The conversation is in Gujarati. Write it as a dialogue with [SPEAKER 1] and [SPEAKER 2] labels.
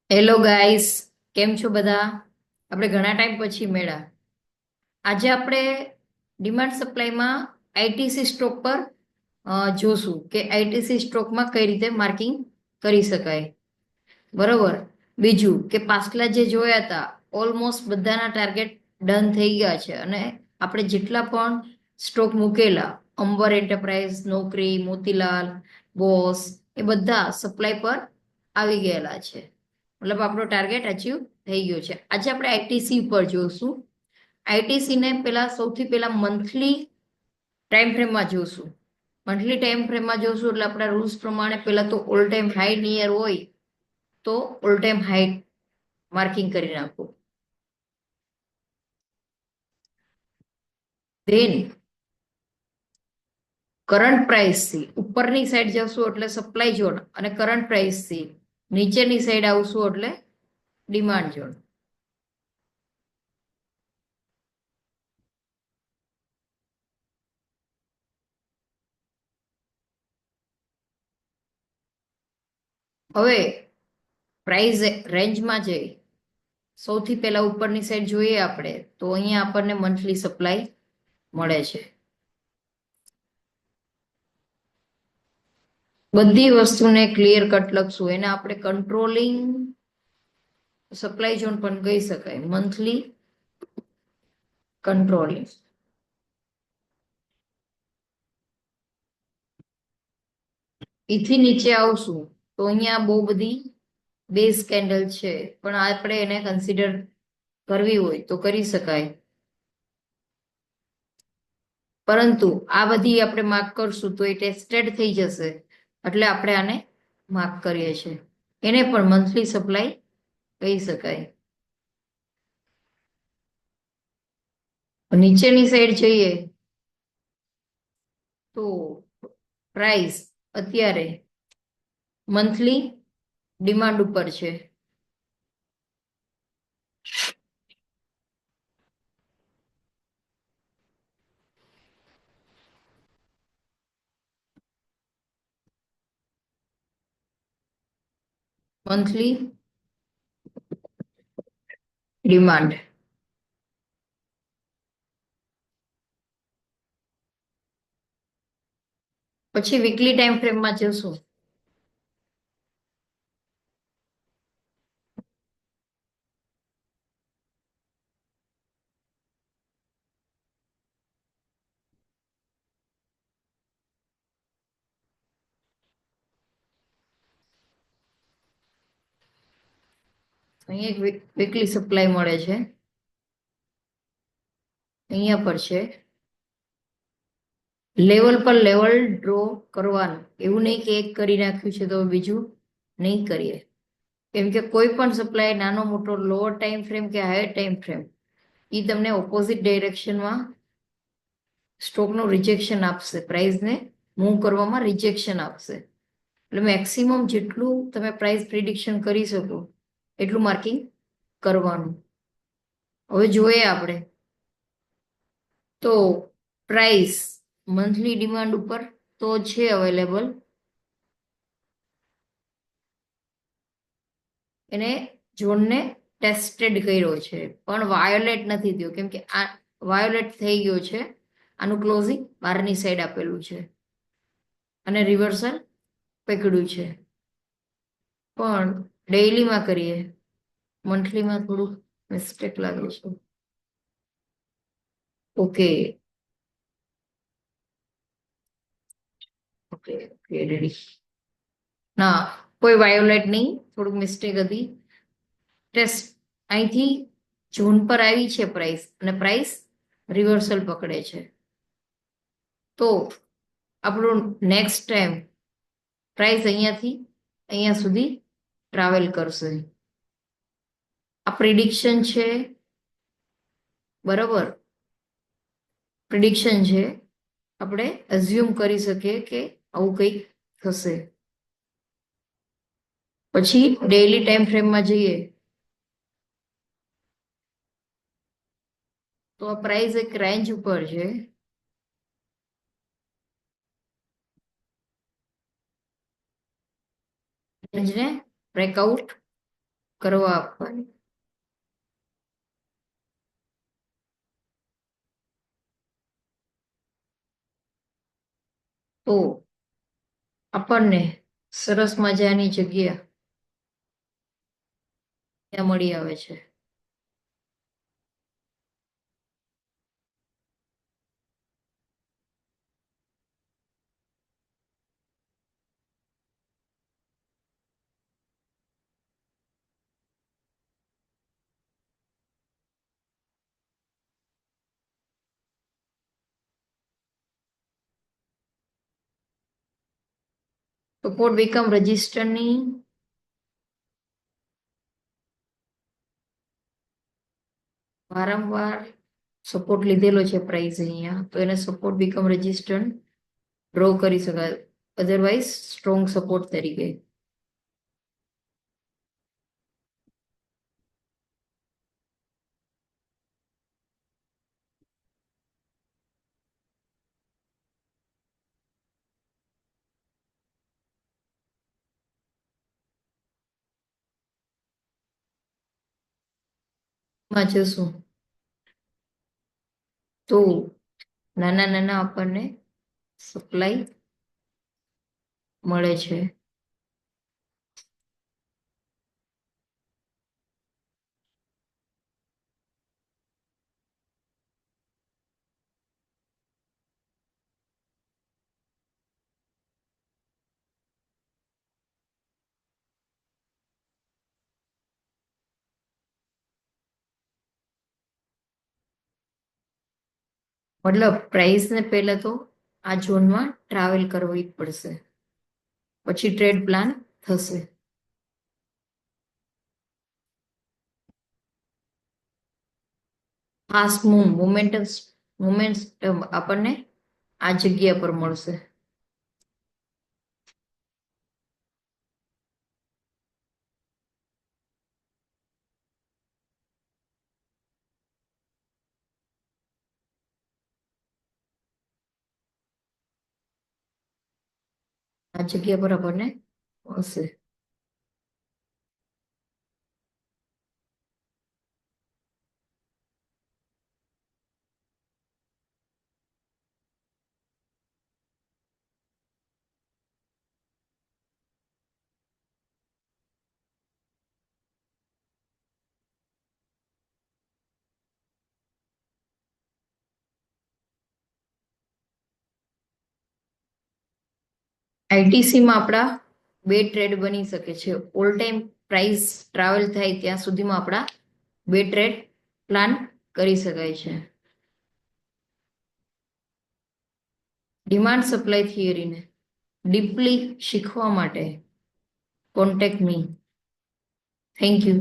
[SPEAKER 1] હેલો ગાઈસ, કેમ છો બધા? આપણે ઘણા ટાઈમ પછી મળ્યા. આજે આપણે ડિમાન્ડ સપ્લાયમાં આઈટીસી સ્ટોક પર જોશું કે આઈટીસી સ્ટોકમાં કઈ રીતે માર્કિંગ કરી શકાય. બરોબર. બીજું કે પાછલા જે જોયા હતા ઓલમોસ્ટ બધાના ટાર્ગેટ ડન થઈ ગયા છે અને આપણે જેટલા પણ સ્ટોક મૂકેલા અંબર એન્ટરપ્રાઇઝ, નોકરી, મોતીલાલ, બોસ એ બધા સપ્લાય પર આવી ગયેલા છે. મતલબ આપણો ટાર્ગેટ અચીવ થઈ ગયો છે. આજે આપણે આઈટીસી ઉપર જોઈશું. આઈટીસી ને પેલા સૌથી પેલા મંથલી ટાઈમ ફ્રેમમાં જોશું. મંથલી ટાઈમ ફ્રેમમાં જોશું એટલે આપણા રૂલ્સ પ્રમાણે પેલા તો ઓલ ટાઈમ હાઈ નિયર હોય તો ઓલ ટાઈમ હાઈ માર્કિંગ કરી નાખું. ધેન કરંટ પ્રાઇસ થી ઉપરની સાઈડ જશું એટલે સપ્લાય ઝોન અને કરંટ પ્રાઇસ થી નીચેની સાઈડ આવશું એટલે ડિમાન્ડ ઝોન. હવે પ્રાઇસ રેન્જમાં જઈ સૌથી પહેલા ઉપરની સાઈડ જોઈએ આપણે તો અહીંયા આપણને મંથલી સપ્લાય મળે છે. બધી વસ્તુને ક્લિયર કટ લખશું. એને આપણે કંટ્રોલિંગ સપ્લાય ઝોન પણ કહી શકાય. Monthly controlling. એથી નીચે આવશું તો અહીંયા બહુ બધી બેઝ કેન્ડલ છે પણ આપણે એને કન્સિડર કરવી હોય તો કરી શકાય. પરંતુ આ બધી આપણે માર્ક કરશું તો એ ટેસ્ટેડ થઈ જશે એટલે આપણે આને માર્ક કરીએ છીએ. એને પણ મંથલી સપ્લાય કહી શકાય. નીચેની સાઈડ જઈએ તો પ્રાઇસ અત્યારે મંથલી ડિમાન્ડ ઉપર છે. Monthly demand. પછી વીકલી ટાઈમ ફ્રેમમાં જશું. અહીંયા એક વીકલી સપ્લાય મળે છે. અહીંયા પર છે લેવલ પર લેવલ ડ્રો કરવાનું. એવું નહીં કે એક કરી નાખ્યું છે તો બીજું નહીં કરીએ. કેમ કે કોઈ પણ સપ્લાય નાનો મોટો લોઅર ટાઈમ ફ્રેમ કે હાયર ટાઈમ ફ્રેમ એ તમને ઓપોઝિટ ડાયરેક્શનમાં સ્ટોકનું રિજેક્શન આપશે. પ્રાઇસને મૂવ કરવામાં રિજેક્શન આપશે. એટલે મેક્સિમમ જેટલું તમે પ્રાઇસ પ્રિડિક્શન કરી શકો એટલું માર્કિંગ કરવાનું. હવે જોઈએ આપણે તો પ્રાઇસ મંથલી ડિમાન્ડ ઉપર તો છે અવેલેબલ. એને ઝોનને ટેસ્ટેડ કર્યો છે પણ વાયોલેટ નથી થયો કેમ કે આ વાયોલેટ થઈ ગયો છે. આનું ક્લોઝિંગ બહારની સાઈડ આપેલું છે અને રિવર્સલ પકડ્યું છે. પણ ડેઇલીમાં કરીએ, મંથલીમાં થોડું મિસ્ટેક લાગે છે. Okay okay okay ready. ના, કોઈ વાયોલેટ નહીં, થોડુંક મિસ્ટેક હતી. ટેસ્ટ અહીંથી ઝોન પર આવી છે પ્રાઇસ અને પ્રાઇસ રિવર્સલ પકડે છે તો આપણું નેક્સ્ટ ટાઈમ પ્રાઇસ અહીંયાથી અહીંયા સુધી ટ્રાવેલ કરશે. આ પ્રિડિક્શન છે. બરાબર, પ્રિડિક્શન છે. આપણે અઝ્યુમ કરી શકીએ કે આવું કંઈક થશે. પછી ડેઇલી ટાઈમ ફ્રેમમાં જઈએ તો આ પ્રાઇસ એક રેન્જ ઉપર છે. રેન્જને બ્રેકઆઉટ કરવા આપવાની. તો આપણને સરસ મજાની જગ્યા ત્યાં મળી આવે છે. સપોર્ટ બીકમ રજિસ્ટરની વારંવાર સપોર્ટ લીધેલો છે પ્રાઇઝ અહીંયા, તો એને સપોર્ટ બીકમ રેઝિસ્ટન્ટ ડ્રો કરી શકાય, અધરવાઇઝ સ્ટ્રોંગ સપોર્ટ તરીકે. માં જશું તો નાના નાના આપણને સપ્લાય મળે છે. મતલબ પ્રાઇસ ને પહેલા તો આ ઝોનમાં ટ્રાવેલ કરવી પડશે, પછી ટ્રેડ પ્લાન થશે. ફાસ્ટ મુમેન્ટ આપણને આ જગ્યા પર મળશે. આ જગ્યા પર આપણને મળશે. આઈટીસીમાં આપણા બે ટ્રેડ બની શકે છે. ઓલ ટાઈમ પ્રાઇસ ટ્રાવેલ થાય ત્યાં સુધીમાં આપણા બે ટ્રેડ પ્લાન કરી શકાય છે. ડિમાન્ડ સપ્લાય થિયરીને ડીપલી શીખવા માટે કોન્ટેક્ટ મી. Thank you.